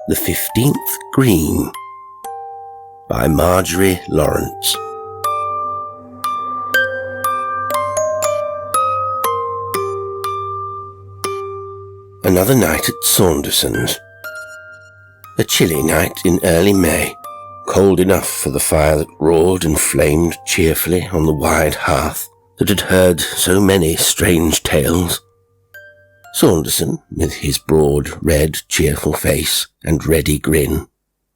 The 15th Green by Margery Lawrence. Another night at Saunderson's. A chilly night in early May, cold enough for the fire that roared and flamed cheerfully on the wide hearth that had heard so many strange tales. Saunderson, with his broad, red, cheerful face and ready grin,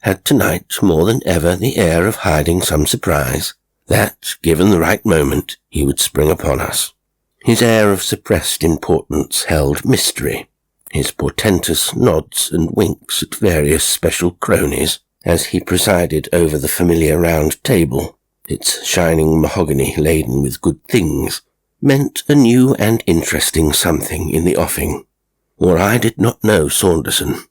had tonight more than ever the air of hiding some surprise, that, given the right moment, he would spring upon us. His air of suppressed importance held mystery, his portentous nods and winks at various special cronies, as he presided over the familiar round table, its shining mahogany laden with good things, meant a new and interesting something in the offing, or I did not know Saunderson.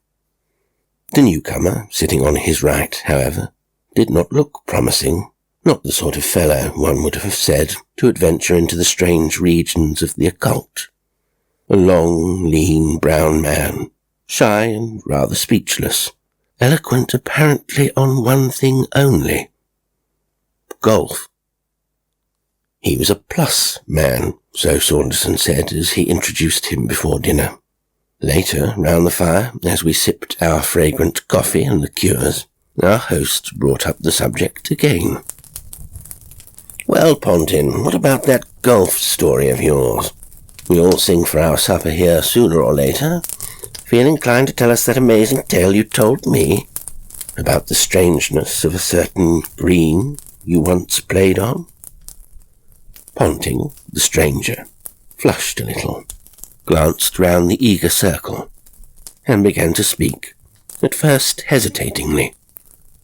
The newcomer, sitting on his right, however, did not look promising, not the sort of fellow, one would have said, to adventure into the strange regions of the occult. A long, lean, brown man, shy and rather speechless, eloquent apparently on one thing only: golf. He was a plus man, so Saunderson said as he introduced him before dinner. Later, round the fire, as we sipped our fragrant coffee and liqueurs, our host brought up the subject again. "Well, Pontin, what about that golf story of yours? We all sing for our supper here sooner or later. Feel inclined to tell us that amazing tale you told me about the strangeness of a certain green you once played on?" Ponting, the stranger, flushed a little, glanced round the eager circle, and began to speak, at first hesitatingly,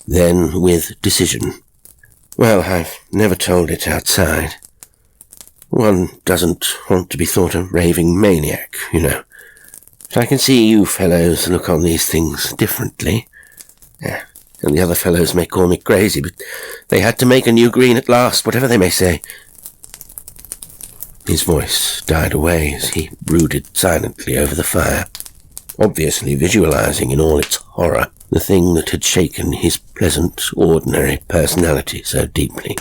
then with decision. "Well, I've never told it outside. One doesn't want to be thought a raving maniac, you know. But I can see you fellows look on these things differently. And the other fellows may call me crazy, but they had to make a new green at last, whatever they may say." His voice died away as he brooded silently over the fire, obviously visualizing in all its horror the thing that had shaken his pleasant, ordinary personality so deeply.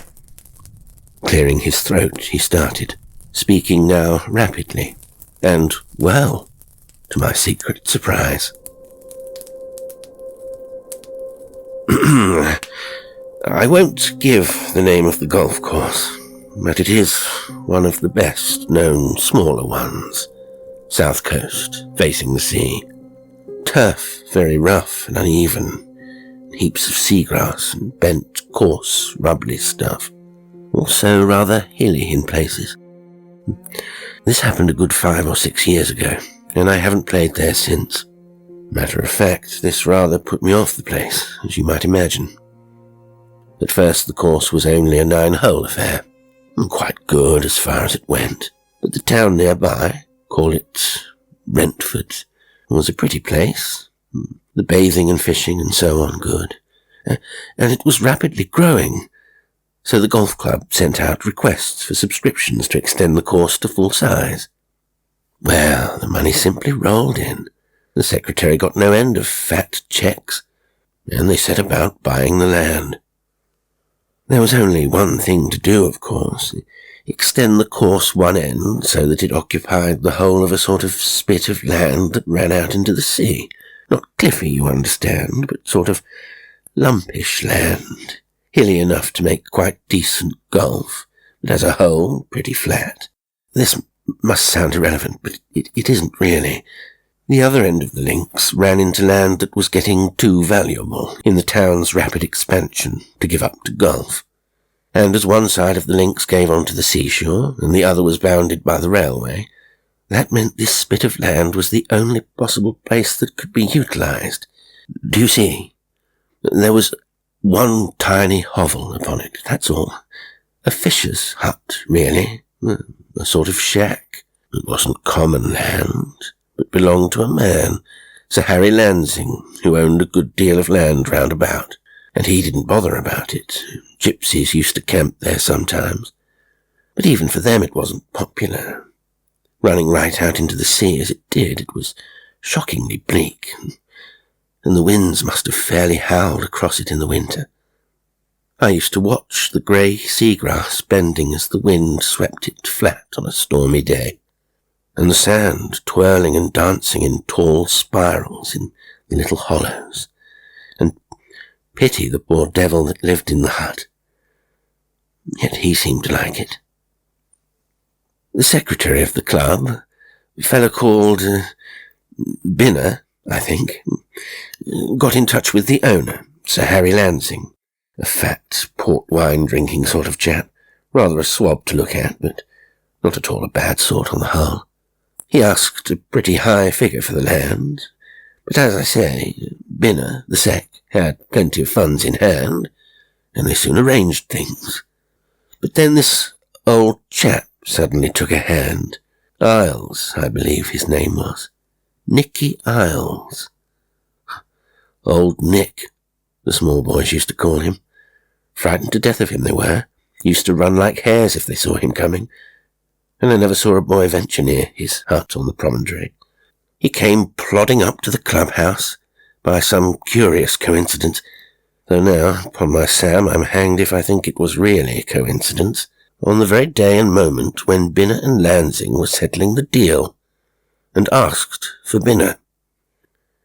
Clearing his throat, he started, speaking now rapidly, and well, to my secret surprise. "I won't give the name of the golf course, but it is one of the best known smaller ones, south coast, facing the sea. Turf very rough and uneven, heaps of seagrass and bent, coarse, rubbly stuff, also rather hilly in places. This happened a good 5 or 6 years ago, and I haven't played there since. Matter of fact, this rather put me off the place, as you might imagine. At first the course was only a 9-hole affair, and quite good as far as it went, but the town nearby, call it Brentford, was a pretty place, the bathing and fishing and so on good, and it was rapidly growing, so the golf club sent out requests for subscriptions to extend the course to full size. Well, the money simply rolled in. The secretary got no end of fat cheques, and they set about buying the land. There was only one thing to do, of course: extend the course one end so that it occupied the whole of a sort of spit of land that ran out into the sea. Not cliffy, you understand, but sort of lumpish land, hilly enough to make quite decent golf, but as a whole pretty flat. This must sound irrelevant, but it isn't really. The other end of the links ran into land that was getting too valuable in the town's rapid expansion to give up to golf. And as one side of the links gave onto the seashore, and the other was bounded by the railway, that meant this bit of land was the only possible place that could be utilised. Do you see? There was one tiny hovel upon it, that's all. A fisher's hut, really. A sort of shack. It wasn't common land, but belonged to a man, Sir Harry Lansing, who owned a good deal of land round about, and he didn't bother about it. Gypsies used to camp there sometimes, but even for them it wasn't popular. Running right out into the sea as it did, it was shockingly bleak. and the winds must have fairly howled across it in the winter. I used to watch the grey seagrass bending as the wind swept it flat on a stormy day, and the sand twirling and dancing in tall spirals in the little hollows, and pity the poor devil that lived in the hut. Yet he seemed to like it. The secretary of the club, a fellow called Binner, I think, got in touch with the owner, Sir Harry Lansing, a fat, port-wine-drinking sort of chap, rather a swab to look at, but not at all a bad sort on the whole. He asked a pretty high figure for the land, but as I say, Binner, the sec, had plenty of funds in hand, and they soon arranged things. But then this old chap suddenly took a hand. Isles, I believe his name was. Nicky Isles. Old Nick, the small boys used to call him. Frightened to death of him they were. Used to run like hares if they saw him coming. And I never saw a boy venture near his hut on the promontory. He came plodding up to the clubhouse by some curious coincidence, though now, upon my Sam, I'm hanged if I think it was really a coincidence, on the very day and moment when Binner and Lansing were settling the deal, and asked for Binner.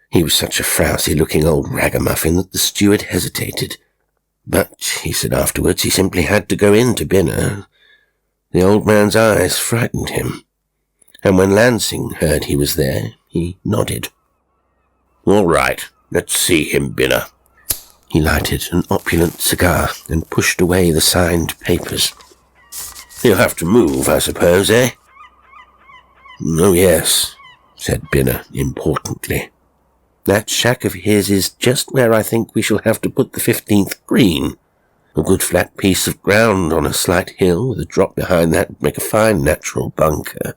He was such a frowsy-looking old ragamuffin that the steward hesitated. But, he said afterwards, he simply had to go in to Binner. The old man's eyes frightened him, and when Lansing heard he was there, he nodded. "All right, let's see him, Binner." He lighted an opulent cigar and pushed away the signed papers. "He'll have to move, I suppose, eh?" "Oh, yes," said Binner importantly. "That shack of his is just where I think we shall have to put the 15th Green. A good flat piece of ground on a slight hill with a drop behind that would make a fine natural bunker."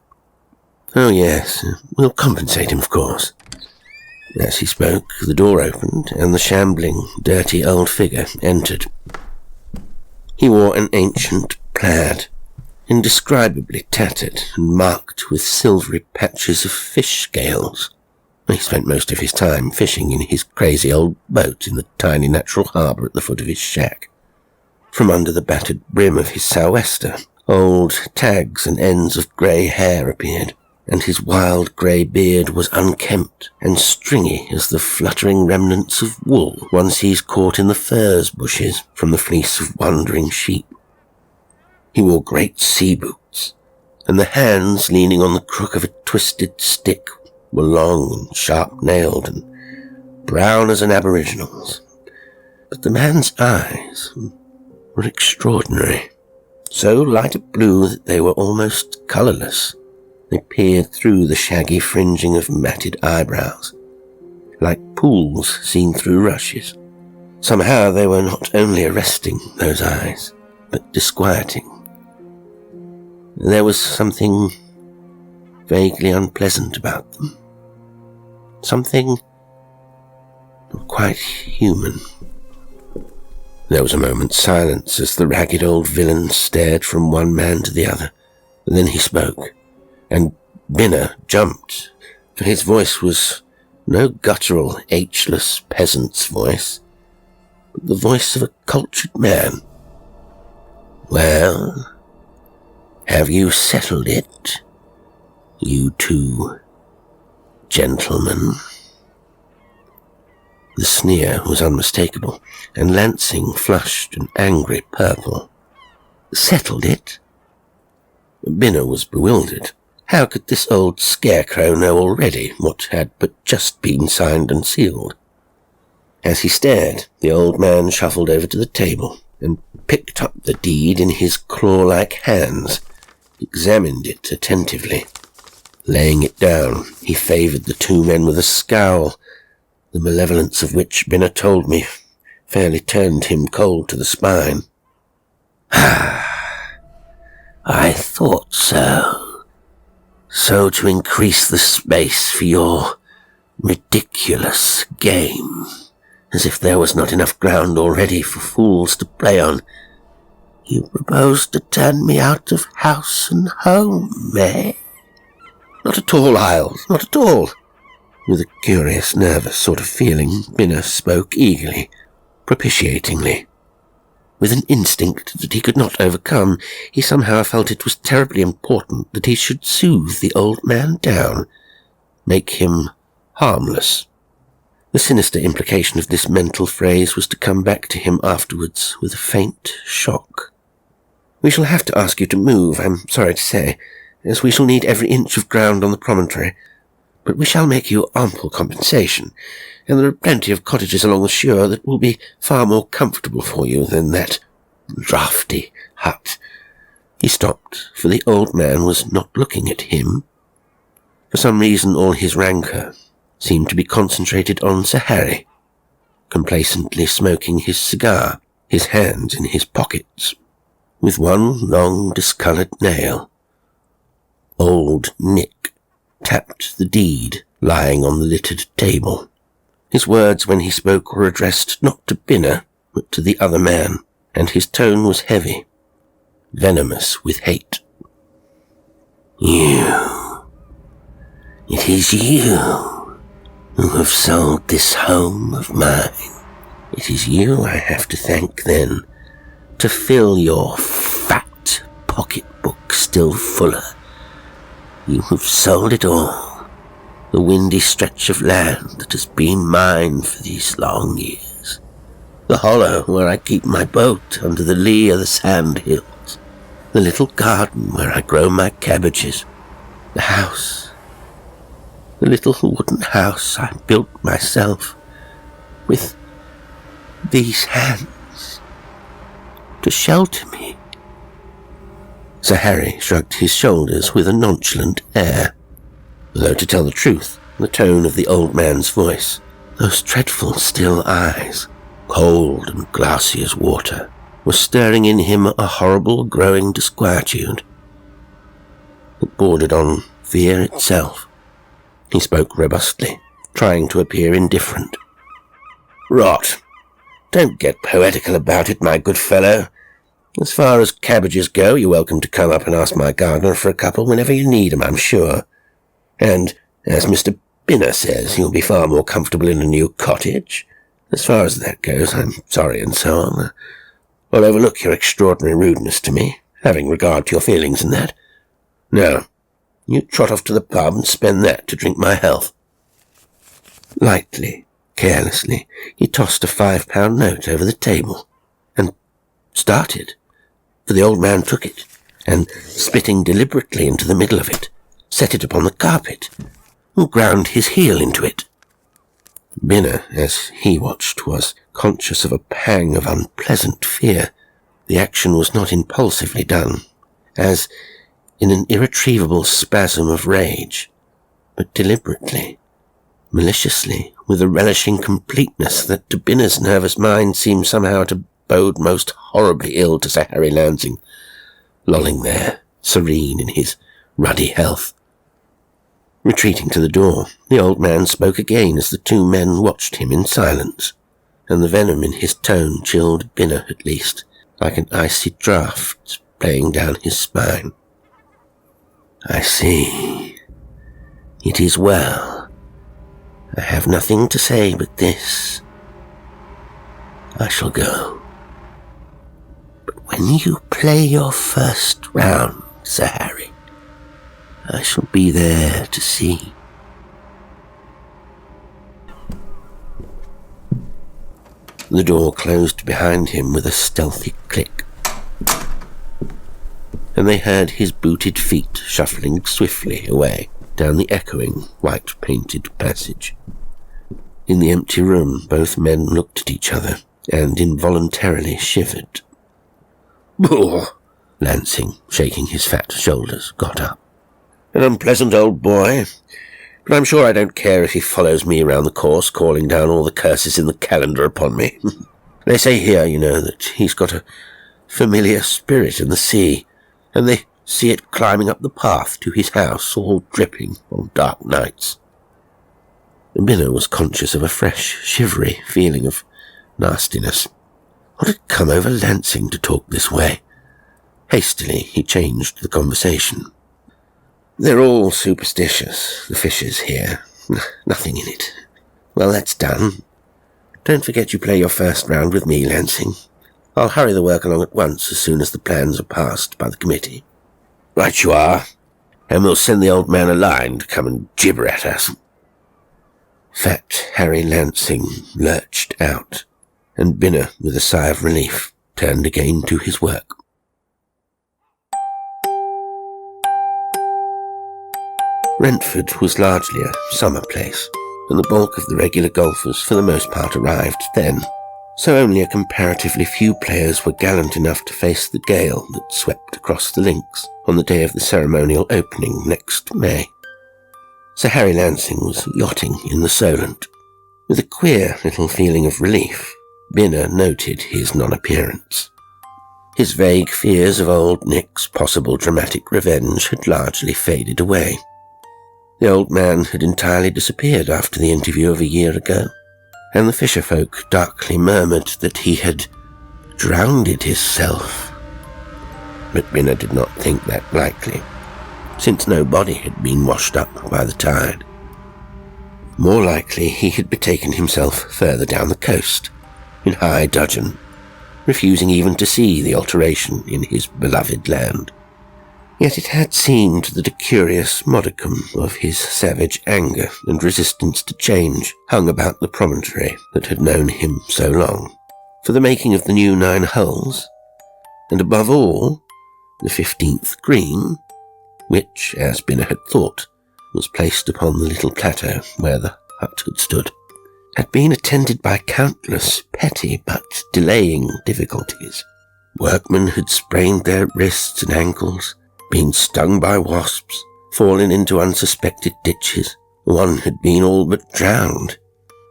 "Oh, yes, we'll compensate him, of course." As he spoke, the door opened, and the shambling, dirty old figure entered. He wore an ancient plaid, indescribably tattered and marked with silvery patches of fish scales. He spent most of his time fishing in his crazy old boat in the tiny natural harbour at the foot of his shack. From under the battered brim of his sou'wester, old tags and ends of grey hair appeared, and his wild grey beard was unkempt and stringy as the fluttering remnants of wool one sees caught in the furze bushes from the fleece of wandering sheep. He wore great sea boots, and the hands leaning on the crook of a twisted stick were long and sharp-nailed and brown as an aboriginal's. But the man's eyes were extraordinary, so light a blue that they were almost colourless. They peered through the shaggy fringing of matted eyebrows, like pools seen through rushes. Somehow they were not only arresting, those eyes, but disquieting. There was something vaguely unpleasant about them. Something not quite human. There was a moment's silence as the ragged old villain stared from one man to the other. Then he spoke, and Binner jumped, for his voice was no guttural, H-less peasant's voice, but the voice of a cultured man. "Well, have you settled it, you two gentlemen?" The sneer was unmistakable, and Lansing flushed an angry purple. "Settled it?" Binner was bewildered. How could this old scarecrow know already what had but just been signed and sealed? As he stared, the old man shuffled over to the table and picked up the deed in his claw-like hands, examined it attentively. Laying it down, he favoured the two men with a scowl, the malevolence of which, Binner told me, fairly turned him cold to the spine. "Ah, I thought so. So to increase the space for your ridiculous game, as if there was not enough ground already for fools to play on, you propose to turn me out of house and home, eh?" "Not at all, Isles, not at all. With a curious, nervous sort of feeling, Binner spoke eagerly, propitiatingly. With an instinct that he could not overcome, he somehow felt it was terribly important that he should soothe the old man down, make him harmless. The sinister implication of this mental phrase was to come back to him afterwards with a faint shock. "We shall have to ask you to move, I'm sorry to say, as we shall need every inch of ground on the promontory. But we shall make you ample compensation, and there are plenty of cottages along the shore that will be far more comfortable for you than that draughty hut." He stopped, for the old man was not looking at him. For some reason all his rancour seemed to be concentrated on Sir Harry, complacently smoking his cigar, his hands in his pockets, with one long discoloured nail. Old Nick tapped the deed lying on the littered table. His words when he spoke were addressed not to Binner, but to the other man, and his tone was heavy, venomous with hate. "You. It is you who have sold this home of mine. It is you I have to thank, then, to fill your fat pocketbook still fuller. You have sold it all, the windy stretch of land that has been mine for these long years, the hollow where I keep my boat under the lee of the sand hills, the little garden where I grow my cabbages, the house, the little wooden house I built myself with these hands to shelter me." Sir Harry shrugged his shoulders with a nonchalant air, though to tell the truth, the tone of the old man's voice, those dreadful still eyes, cold and glassy as water, was stirring in him a horrible growing disquietude. It bordered on fear itself. He spoke robustly, trying to appear indifferent. "Rot! Don't get poetical about it, my good fellow. As far as cabbages go, you're welcome to come up and ask my gardener for a couple whenever you need 'em, I'm sure. And, as Mr. Binner says, you'll be far more comfortable in a new cottage. As far as that goes, I'm sorry and so on. I'll overlook your extraordinary rudeness to me, having regard to your feelings and that. Now, you trot off to the pub and spend that to drink my health." Lightly, carelessly, he tossed a £5 note over the table, and started, for the old man took it, and, spitting deliberately into the middle of it, set it upon the carpet, and ground his heel into it. Binner, as he watched, was conscious of a pang of unpleasant fear. The action was not impulsively done, as in an irretrievable spasm of rage, but deliberately, maliciously, with a relishing completeness that to Binner's nervous mind seemed somehow to bode most horribly ill to Sir Harry Lansing, lolling there, serene in his ruddy health. Retreating to the door, the old man spoke again as the two men watched him in silence, and the venom in his tone chilled Binner at least, like an icy draught playing down his spine. "I see. It is well. I have nothing to say but this. I shall go. But when you play your first round, Sir Harry, I shall be there to see." The door closed behind him with a stealthy click, and they heard his booted feet shuffling swiftly away down the echoing, white-painted passage. In the empty room, both men looked at each other, and involuntarily shivered. "Boo!" Lansing, shaking his fat shoulders, got up. "An unpleasant old boy, but I'm sure I don't care if he follows me around the course, calling down all the curses in the calendar upon me. They say here, you know, that he's got a familiar spirit in the sea, and they see it climbing up the path to his house, all dripping on dark nights." Binner was conscious of a fresh, shivery feeling of nastiness. What had come over Lansing to talk this way? Hastily, he changed the conversation. "They're all superstitious, the fishers here. Nothing in it. Well, that's done. Don't forget you play your first round with me, Lansing. I'll hurry the work along at once as soon as the plans are passed by the committee. Right you are. And we'll send the old man a line to come and gibber at us. Fat Harry Lansing lurched out, and Binner, with a sigh of relief, turned again to his work. Brentford was largely a summer place, and the bulk of the regular golfers for the most part arrived then, so only a comparatively few players were gallant enough to face the gale that swept across the links on the day of the ceremonial opening next May. Sir Harry Lansing was yachting in the Solent. With a queer little feeling of relief, Binner noted his non-appearance. His vague fears of old Nick's possible dramatic revenge had largely faded away. The old man had entirely disappeared after the interview of a year ago, and the fisherfolk darkly murmured that he had drowned himself. But Binner did not think that likely, since no body had been washed up by the tide. More likely he had betaken himself further down the coast, in high dudgeon, refusing even to see the alteration in his beloved land. Yet it had seemed that a curious modicum of his savage anger and resistance to change hung about the promontory that had known him so long, for the making of the new 9 holes, and above all, the 15th Green, which, as Binner had thought, was placed upon the little plateau where the hut had stood, had been attended by countless petty but delaying difficulties. Workmen had sprained their wrists and ankles, been stung by wasps, fallen into unsuspected ditches. One had been all but drowned,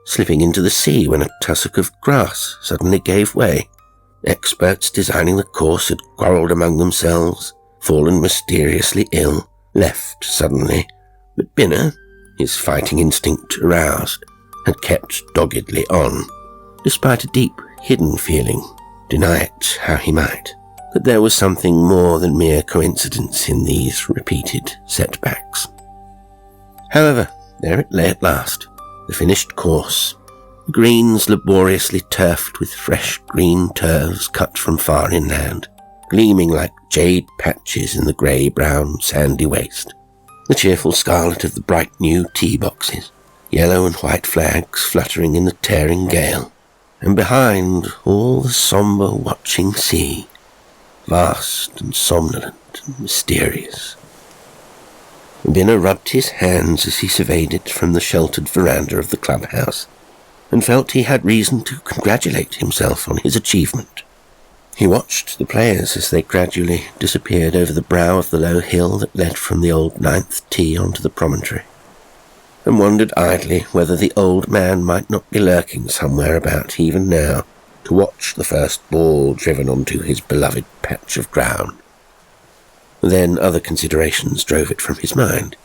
slipping into the sea when a tussock of grass suddenly gave way. Experts designing the course had quarrelled among themselves, fallen mysteriously ill, left suddenly, but Binner, his fighting instinct aroused, had kept doggedly on, despite a deep, hidden feeling, deny it how he might, that there was something more than mere coincidence in these repeated setbacks. However, there it lay at last, the finished course, the greens laboriously turfed with fresh green turfs cut from far inland, gleaming like jade patches in the grey-brown sandy waste, the cheerful scarlet of the bright new tee boxes, yellow and white flags fluttering in the tearing gale, and behind all the sombre watching sea, vast and somnolent and mysterious. Binner rubbed his hands as he surveyed it from the sheltered veranda of the clubhouse, and felt he had reason to congratulate himself on his achievement. He watched the players as they gradually disappeared over the brow of the low hill that led from the old 9th tee onto the promontory, and wondered idly whether the old man might not be lurking somewhere about even now to watch the first ball driven onto his beloved patch of ground. Then other considerations drove it from his mind,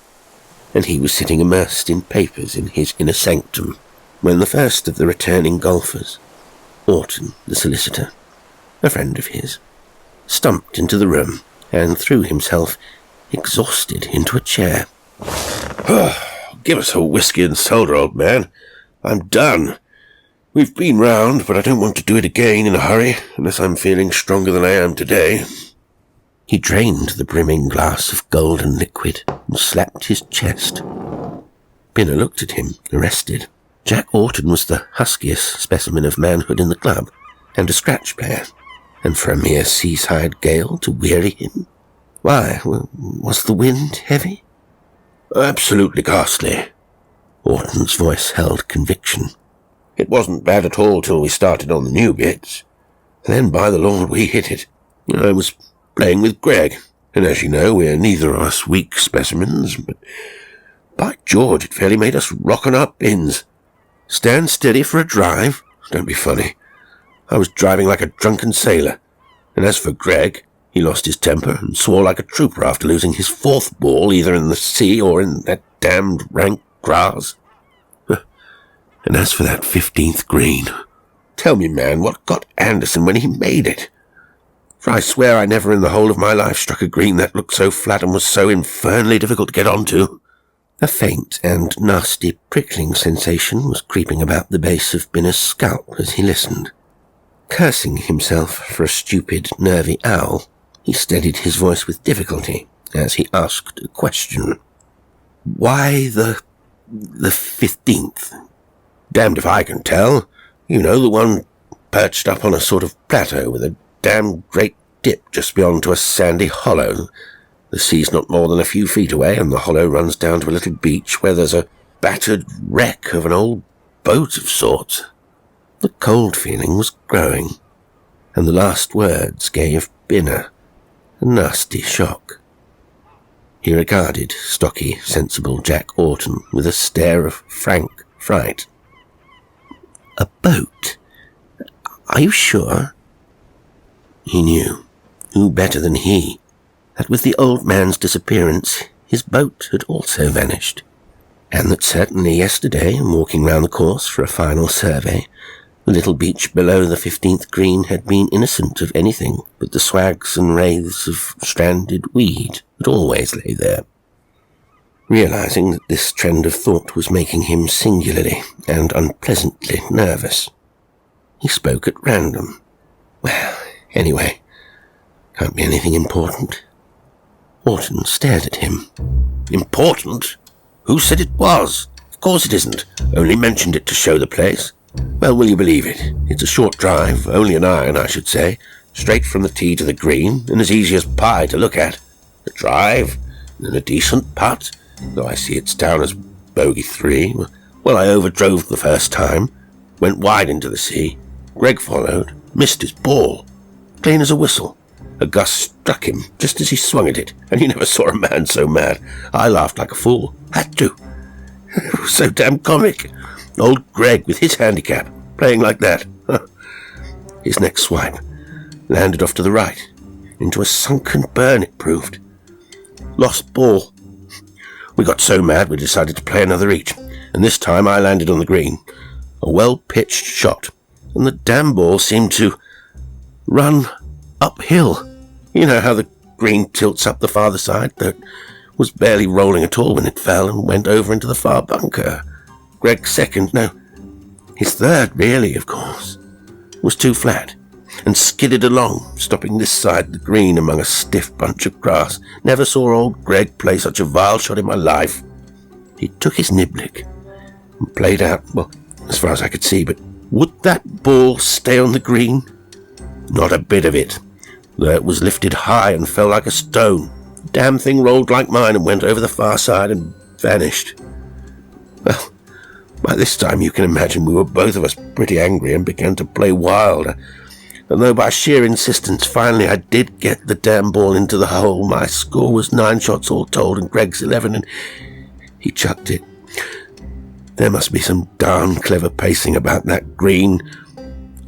and he was sitting immersed in papers in his inner sanctum when the first of the returning golfers, Orton the solicitor, a friend of his, stumped into the room and threw himself, exhausted, into a chair. Give us a whiskey and soda, old man. I'm done. We've been round, but I don't want to do it again in a hurry, unless I'm feeling stronger than I am today. He drained the brimming glass of golden liquid and slapped his chest. Binner looked at him, arrested. Jack Orton was the huskiest specimen of manhood in the club, and a scratch player, and for a mere seaside gale to weary him? Why, was the wind heavy? Absolutely ghastly. Orton's voice held conviction. It wasn't bad at all till we started on the new bits. Then, by the Lord, we hit it. I was playing with Greg, and as you know, we're neither of us weak specimens, but by George, it fairly made us rock on our pins. Stand steady for a drive? Don't be funny. I was driving like a drunken sailor, and as for Greg, he lost his temper and swore like a trooper after losing his 4th ball either in the sea or in that damned rank grass. And as for that 15th green, tell me, man, what got Anderson when he made it? For I swear I never in the whole of my life struck a green that looked so flat and was so infernally difficult to get onto. A faint and nasty prickling sensation was creeping about the base of Binner's scalp as he listened. Cursing himself for a stupid, nervy owl, he steadied his voice with difficulty as he asked a question. Why the 15th? Damned if I can tell. You know, the one perched up on a sort of plateau with a damn great dip just beyond to a sandy hollow. The sea's not more than a few feet away, and the hollow runs down to a little beach where there's a battered wreck of an old boat of sorts. The cold feeling was growing, and the last words gave Binner a nasty shock. He regarded stocky, sensible Jack Orton with a stare of frank fright. A boat? Are you sure? He knew, who better than he, that with the old man's disappearance his boat had also vanished, and that certainly yesterday, walking round the course for a final survey, the little beach below the 15th Green had been innocent of anything but the swags and wraiths of stranded weed that always lay there. Realizing that this trend of thought was making him singularly and unpleasantly nervous, he spoke at random. Well, anyway, can't be anything important. Orton stared at him. Important? Who said it was? Of course it isn't. Only mentioned it to show the place. Well, will you believe it? It's a short drive, only an iron, I should say, straight from the tee to the green, and as easy as pie to look at. A drive, and a decent putt, though I see it's down as bogey 3. Well, I overdrove the first time, went wide into the sea. Greg followed, missed his ball, clean as a whistle. A gust struck him just as he swung at it, and you never saw a man so mad. I laughed like a fool. Had to. It was so damn comic. Old Greg with his handicap, playing like that. His next swipe landed off to the right, into a sunken burn it proved. Lost ball. We got so mad we decided to play another each, and this time I landed on the green. A well-pitched shot, and the damn ball seemed to run uphill. You know how the green tilts up the farther side? That was barely rolling at all when it fell and went over into the far bunker. Greg's second, no, his third, really, of course, was too flat, and skidded along, stopping this side the green among a stiff bunch of grass. Never saw old Greg play such a vile shot in my life. He took his niblick and played out, well, as far as I could see, but would that ball stay on the green? Not a bit of it, though it was lifted high and fell like a stone. The damn thing rolled like mine and went over the far side and vanished. Well, by this time you can imagine we were both of us pretty angry and began to play wild. And though by sheer insistence finally I did get the damn ball into the hole, my score was 9 shots all told and Greg's 11, and he chucked it. There must be some darn clever pacing about that green,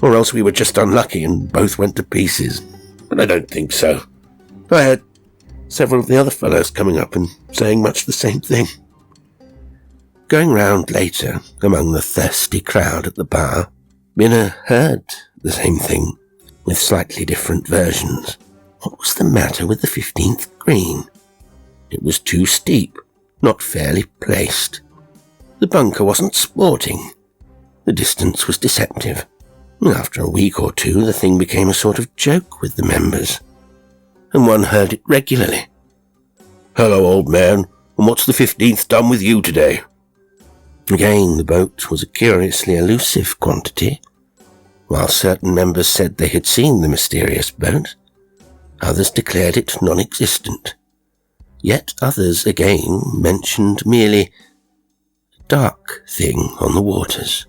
or else we were just unlucky and both went to pieces. But I don't think so. I heard several of the other fellows coming up and saying much the same thing. Going round later, among the thirsty crowd at the bar, Binner heard the same thing, with slightly different versions. What was the matter with the 15th Green? It was too steep, not fairly placed. The bunker wasn't sporting. The distance was deceptive. After a week or two, the thing became a sort of joke with the members, and one heard it regularly. Hello, old man, and what's the 15th done with you today? Again, the boat was a curiously elusive quantity. While certain members said they had seen the mysterious boat, others declared it non-existent. Yet others again mentioned merely a dark thing on the waters.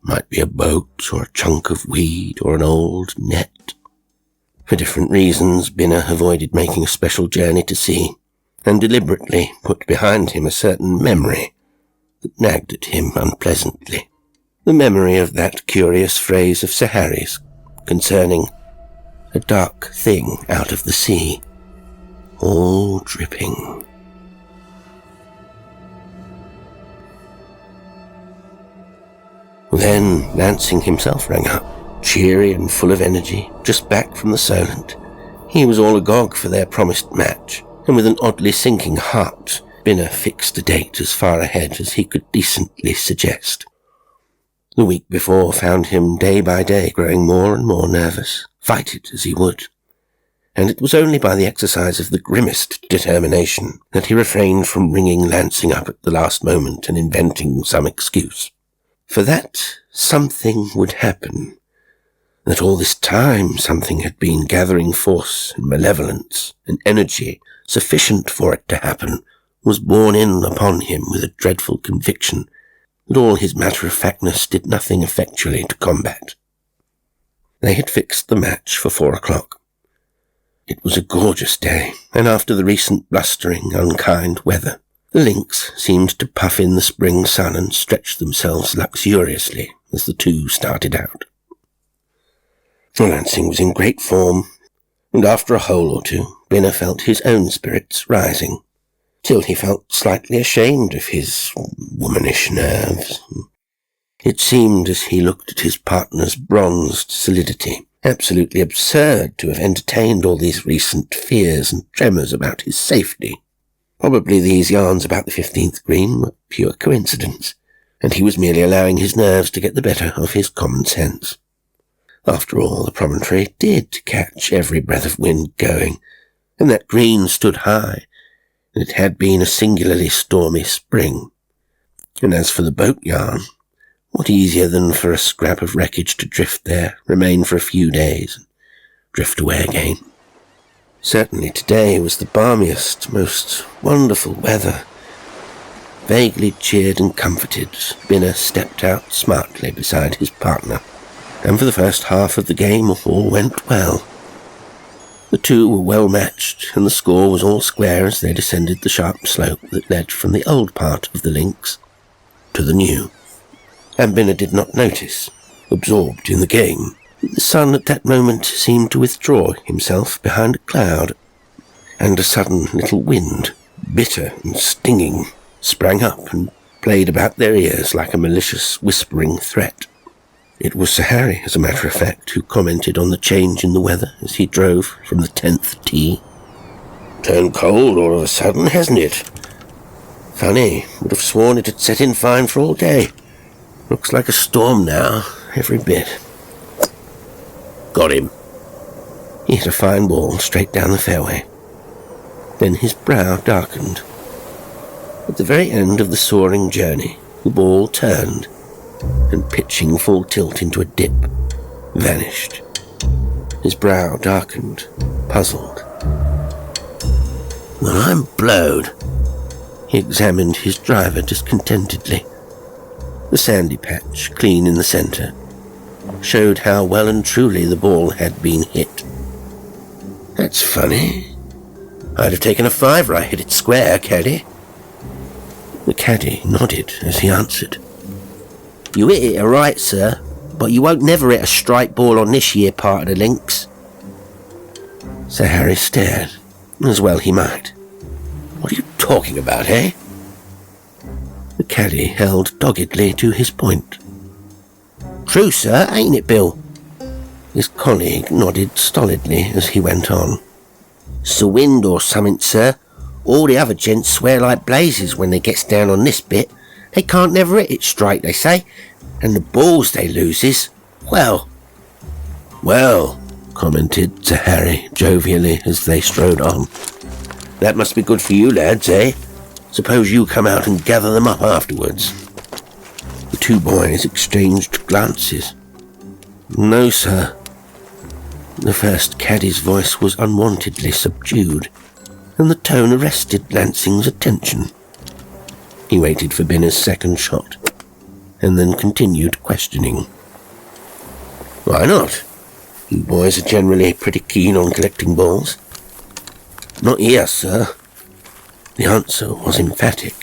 Might be a boat or a chunk of weed or an old net. For different reasons, Binner avoided making a special journey to sea, and deliberately put behind him a certain memory that nagged at him unpleasantly. The memory of that curious phrase of Sir Harry's concerning a dark thing out of the sea, all dripping. Then Lansing himself rang up, cheery and full of energy, just back from the Solent. He was all agog for their promised match, and with an oddly sinking heart, Binner fixed a date as far ahead as he could decently suggest. The week before found him day by day growing more and more nervous, fight it as he would, and it was only by the exercise of the grimmest determination that he refrained from ringing Lansing up at the last moment and inventing some excuse. For that something would happen, that all this time something had been gathering force and malevolence and energy sufficient for it to happen, was borne in upon him with a dreadful conviction that all his matter-of-factness did nothing effectually to combat. They had fixed the match for 4 o'clock. It was a gorgeous day, and after the recent blustering, unkind weather, the links seemed to puff in the spring sun and stretch themselves luxuriously as the two started out. Lansing was in great form, and after a hole or two, Binner felt his own spirits rising, till he felt slightly ashamed of his womanish nerves. It seemed, as he looked at his partner's bronzed solidity, absolutely absurd to have entertained all these recent fears and tremors about his safety. Probably these yarns about the 15th Green were pure coincidence, and he was merely allowing his nerves to get the better of his common sense. After all, the promontory did catch every breath of wind going, and that green stood high, and it had been a singularly stormy spring. And as for the boat yarn, what easier than for a scrap of wreckage to drift there, remain for a few days, and drift away again? Certainly today was the balmiest, most wonderful weather. Vaguely cheered and comforted, Binner stepped out smartly beside his partner, and for the first half of the game all went well. The two were well matched, and the score was all square as they descended the sharp slope that led from the old part of the links to the new. And Binner did not notice, absorbed in the game, that the sun at that moment seemed to withdraw himself behind a cloud, and a sudden little wind, bitter and stinging, sprang up and played about their ears like a malicious whispering threat. It was Sir Harry, as a matter of fact, who commented on the change in the weather as he drove from the 10th tee. "Turned cold all of a sudden, hasn't it? Funny, would have sworn it had set in fine for all day. Looks like a storm now, every bit." "Got him." He hit a fine ball straight down the fairway. Then his brow darkened. At the very end of the soaring journey, the ball turned, and pitching full tilt into a dip, vanished. His brow darkened, puzzled. "Well, I'm blowed." He examined his driver discontentedly. The sandy patch, clean in the centre, showed how well and truly the ball had been hit. "That's funny. I'd have taken a fiver I hit it square, caddy." The caddy nodded as he answered. "You hit it right, sir, but you won't never hit a straight ball on this year part of the links." Sir Harry stared, as well he might. "What are you talking about, eh?" The caddy held doggedly to his point. "True, sir, ain't it, Bill?" His colleague nodded stolidly as he went on. "'S the wind or something, sir. All the other gents swear like blazes when they gets down on this bit. They can't never hit it straight, they say, and the balls they loses, well." "Well," commented Sir Harry jovially as they strode on. "That must be good for you lads, eh? Suppose you come out and gather them up afterwards." The two boys exchanged glances. "No, sir." The first caddy's voice was unwontedly subdued, and the tone arrested Lansing's attention. He waited for Binner's second shot, and then continued questioning. "Why not? You boys are generally pretty keen on collecting balls." "Not here, sir." The answer was emphatic.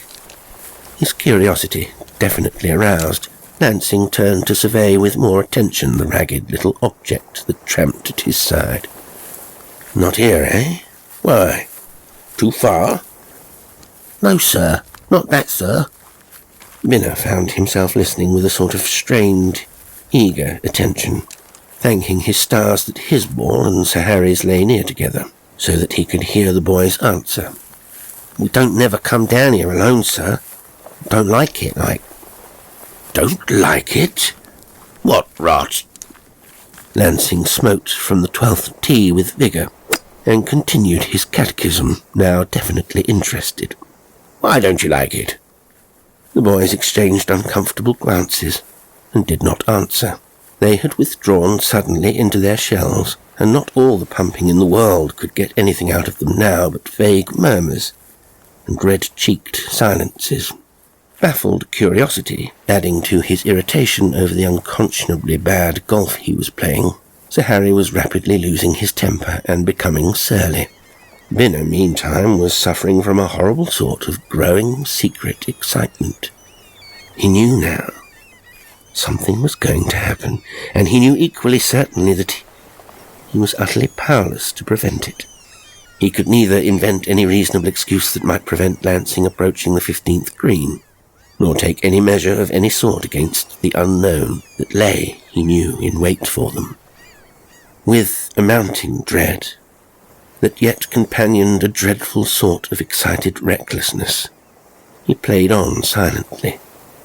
His curiosity definitely aroused, Lansing turned to survey with more attention the ragged little object that tramped at his side. "Not here, eh? Why? Too far?" "No, sir. Not that, sir." Binner found himself listening with a sort of strained, eager attention, thanking his stars that his ball and Sir Harry's lay near together, so that he could hear the boy's answer. We don't never come down here alone, sir. Don't like it, like. Don't like it? What rot? Lansing smoked from the 12th tee with vigour, and continued his catechism, now definitely interested. Why don't you like it? The boys exchanged uncomfortable glances, and did not answer. They had withdrawn suddenly into their shells, and not all the pumping in the world could get anything out of them now but vague murmurs and red-cheeked silences. Baffled curiosity, adding to his irritation over the unconscionably bad golf he was playing, Sir Harry was rapidly losing his temper and becoming surly. Binner, meantime, was suffering from a horrible sort of growing secret excitement. He knew now. Something was going to happen, and he knew equally certainly that he was utterly powerless to prevent it. He could neither invent any reasonable excuse that might prevent Lansing approaching the 15th Green, nor take any measure of any sort against the unknown that lay, he knew, in wait for them. With a mounting dread that yet companioned a dreadful sort of excited recklessness, he played on silently,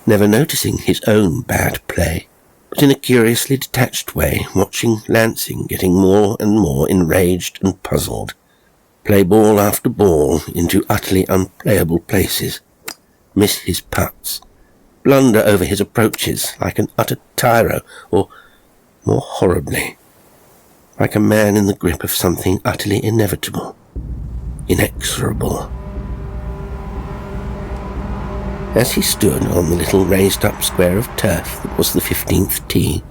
never noticing his own bad play, but in a curiously detached way watching Lansing getting more and more enraged and puzzled, play ball after ball into utterly unplayable places, miss his putts, blunder over his approaches like an utter tyro, or, more horribly, like a man in the grip of something utterly inevitable, inexorable. As he stood on the little raised-up square of turf that was the 15th tee,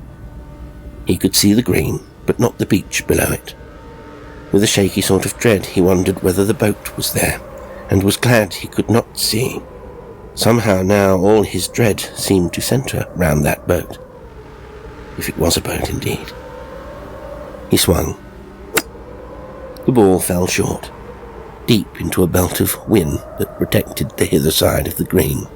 he could see the green, but not the beach below it. With a shaky sort of dread, he wondered whether the boat was there, and was glad he could not see. Somehow now all his dread seemed to centre round that boat, if it was a boat indeed. He swung. The ball fell short, deep into a belt of wind that protected the hither side of the green.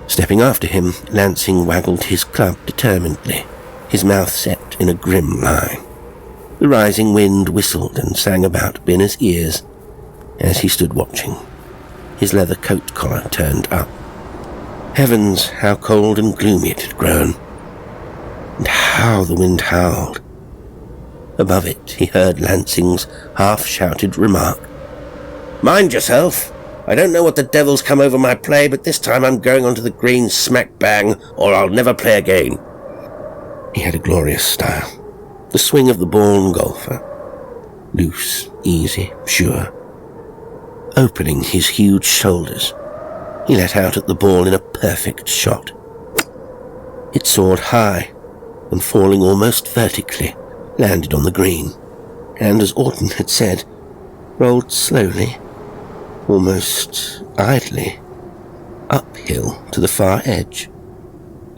Stepping after him, Lansing waggled his club determinedly, his mouth set in a grim line. The rising wind whistled and sang about Binner's ears as he stood watching, his leather coat collar turned up. Heavens, how cold and gloomy it had grown, and how the wind howled. Above it he heard Lansing's half-shouted remark, "Mind yourself! I don't know what the devil's come over my play, but this time I'm going onto the green smack bang, or I'll never play again." He had a glorious style, the swing of the born golfer, loose, easy, sure. Opening his huge shoulders, he let out at the ball in a perfect shot. It soared high, and falling almost vertically, landed on the green, and, as Orton had said, rolled slowly, almost idly, uphill to the far edge,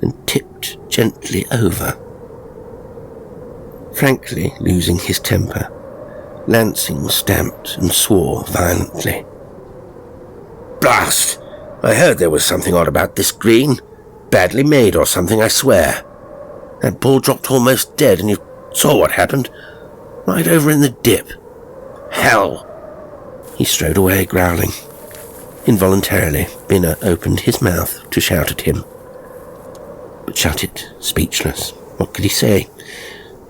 and tipped gently over. Frankly losing his temper, Lansing stamped and swore violently. "Blast! I heard there was something odd about this green. Badly made or something, I swear. That ball dropped almost dead, and you saw what happened. Right over in the dip. Hell!" He strode away, growling. Involuntarily, Binner opened his mouth to shout at him, but shut it, speechless. What could he say?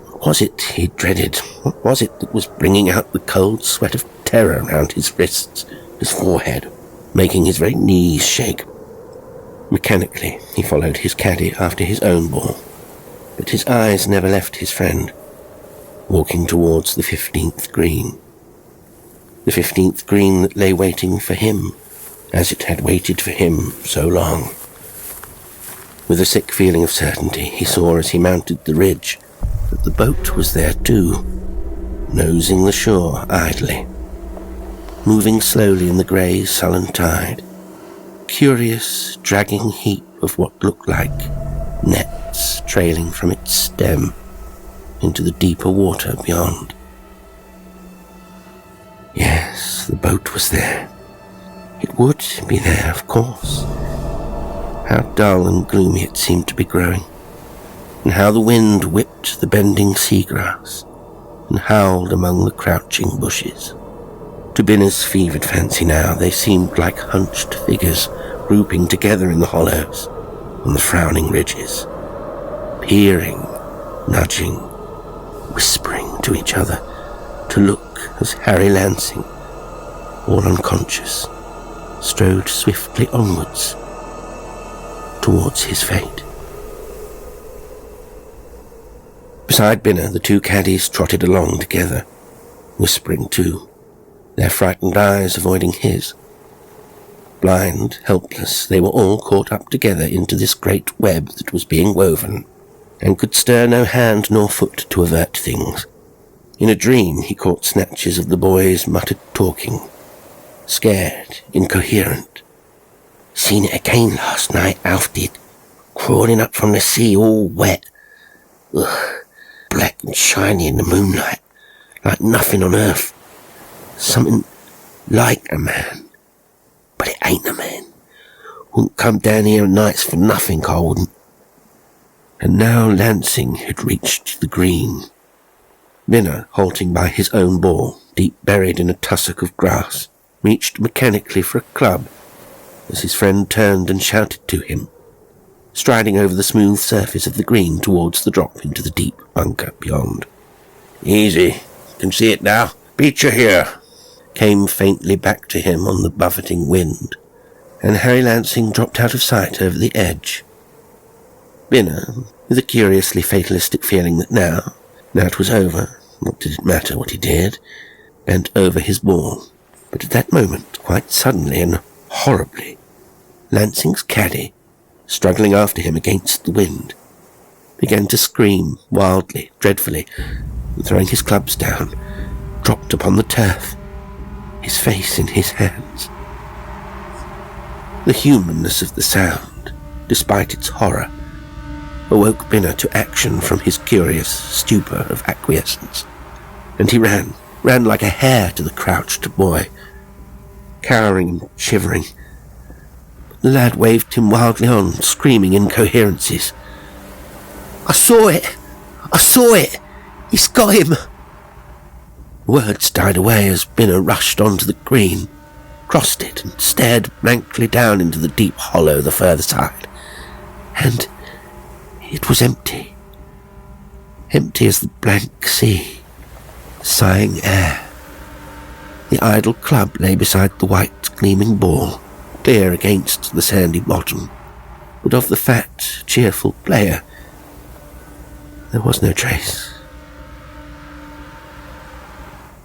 What was it he dreaded? What was it that was bringing out the cold sweat of terror round his wrists, his forehead, making his very knees shake? Mechanically, he followed his caddy after his own ball, but his eyes never left his friend, walking towards the 15th Green. The 15th Green that lay waiting for him, as it had waited for him so long. With a sick feeling of certainty, he saw as he mounted the ridge that the boat was there too, nosing the shore idly, moving slowly in the grey sullen tide, curious dragging heap of what looked like nets trailing from its stem into the deeper water beyond. Yes, the boat was there. It would be there, of course. How dull and gloomy it seemed to be growing, and how the wind whipped the bending seagrass and howled among the crouching bushes. To Binner's fevered fancy now, they seemed like hunched figures grouping together in the hollows, on the frowning ridges, peering, nudging, whispering to each other to look as Harry Lansing, all unconscious, strode swiftly onwards towards his fate. Beside Binner, the two caddies trotted along together, whispering too, their frightened eyes avoiding his. Blind, helpless, they were all caught up together into this great web that was being woven, and could stir no hand nor foot to avert things. In a dream he caught snatches of the boys' muttered talking, scared, incoherent. "Seen it again last night, Alf did. Crawling up from the sea all wet. Ugh, black and shiny in the moonlight, like nothing on earth. Something like a man. But it ain't a man. Wouldn't come down here at nights for nothing, I wouldn't." And now Lansing had reached the green. Binner, halting by his own ball, deep buried in a tussock of grass, reached mechanically for a club as his friend turned and shouted to him, striding over the smooth surface of the green towards the drop into the deep bunker beyond. "Easy. Can see it now. Beat you here," came faintly back to him on the buffeting wind, and Harry Lansing dropped out of sight over the edge. Binner, with a curiously fatalistic feeling that now it was over, what did it matter what he did, bent over his ball. But at that moment, quite suddenly and horribly, Lansing's caddy, struggling after him against the wind, began to scream wildly, dreadfully, and throwing his clubs down, dropped upon the turf, his face in his hands. The humanness of the sound, despite its horror, awoke Binner to action from his curious stupor of acquiescence, and he ran like a hare to the crouched boy, cowering and shivering. The lad waved him wildly on, screaming incoherencies. I saw it! He's got him!" Words died away as Binner rushed onto the green, crossed it, and stared blankly down into the deep hollow the further side. And it was empty. Empty as the blank sea, sighing air. The idle club lay beside the white, gleaming ball, clear against the sandy bottom, but of the fat, cheerful player there was no trace.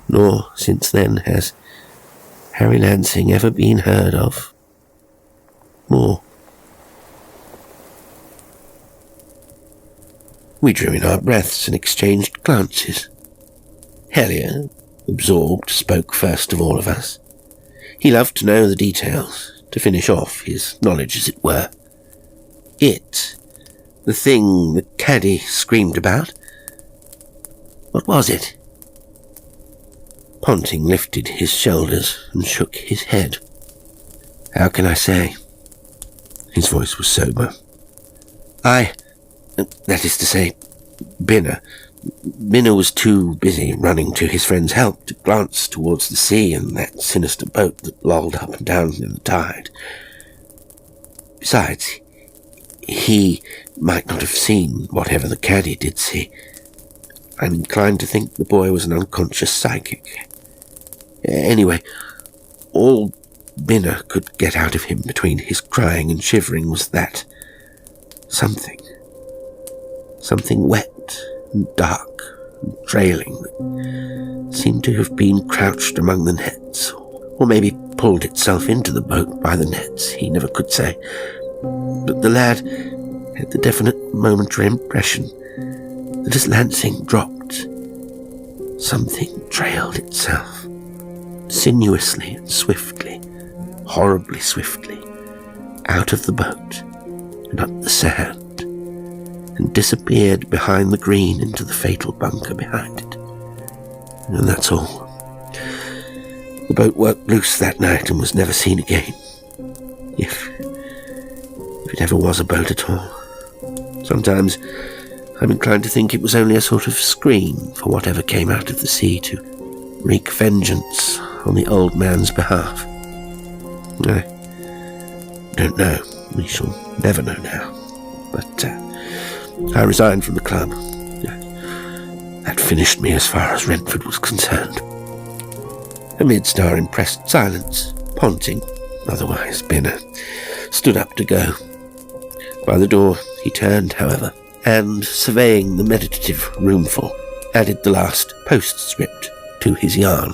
Nor, since then, has Harry Lansing ever been heard of more. We drew in our breaths and exchanged glances. Hellier, absorbed, spoke first of all of us. He loved to know the details, to finish off his knowledge, as it were. It, the thing the caddy screamed about, what was it? Ponting lifted his shoulders and shook his head. How can I say? His voice was sober. That is to say, Binner was too busy running to his friend's help to glance towards the sea and that sinister boat that lolled up and down in the tide. Besides, he might not have seen whatever the caddy did see. I'm inclined to think the boy was an unconscious psychic. Anyway, all Binner could get out of him between his crying and shivering was that something wet and dark and trailing that seemed to have been crouched among the nets, or maybe pulled itself into the boat by the nets, he never could say. But the lad had the definite momentary impression that as Lansing dropped, something trailed itself, sinuously and swiftly, horribly swiftly, out of the boat and up the sand, and disappeared behind the green into the fatal bunker behind it. And that's all. The boat worked loose that night and was never seen again. If it ever was a boat at all. Sometimes I'm inclined to think it was only a sort of screen for whatever came out of the sea to wreak vengeance on the old man's behalf? I don't know. We shall never know now. But I resigned from the club. That finished me as far as Renford was concerned. Amidst our impressed silence, Ponting, otherwise Binner, stood up to go. By the door he turned, however, and, surveying the meditative roomful, added the last postscript to his yarn.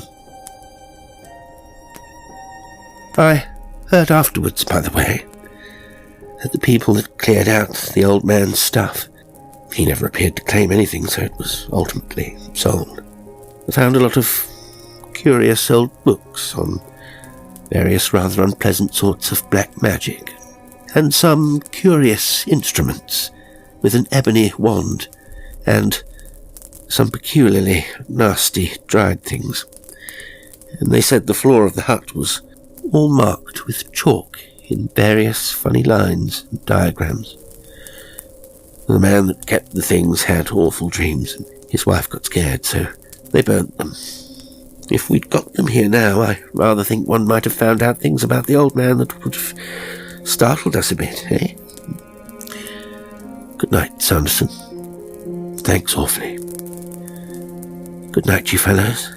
I heard afterwards, by the way, that the people that cleared out the old man's stuff, he never appeared to claim anything, so it was ultimately sold, found a lot of curious old books on various rather unpleasant sorts of black magic, and some curious instruments with an ebony wand, and some peculiarly nasty dried things. And they said the floor of the hut was all marked with chalk in various funny lines and diagrams. The man that kept the things had awful dreams, and his wife got scared, so they burnt them. If we'd got them here now, I rather think one might have found out things about the old man that would have startled us a bit, eh? Good night, Saunderson. Thanks awfully. Good night, you fellows.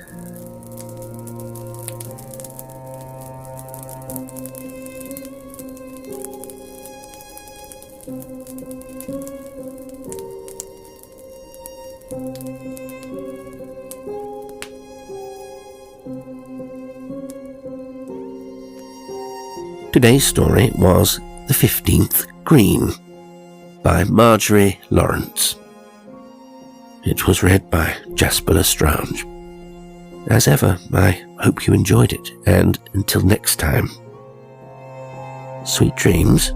Today's story was The 15th Green by Margery Lawrence. It was read by Jasper L'Estrange. As ever, I hope you enjoyed it, and until next time, sweet dreams.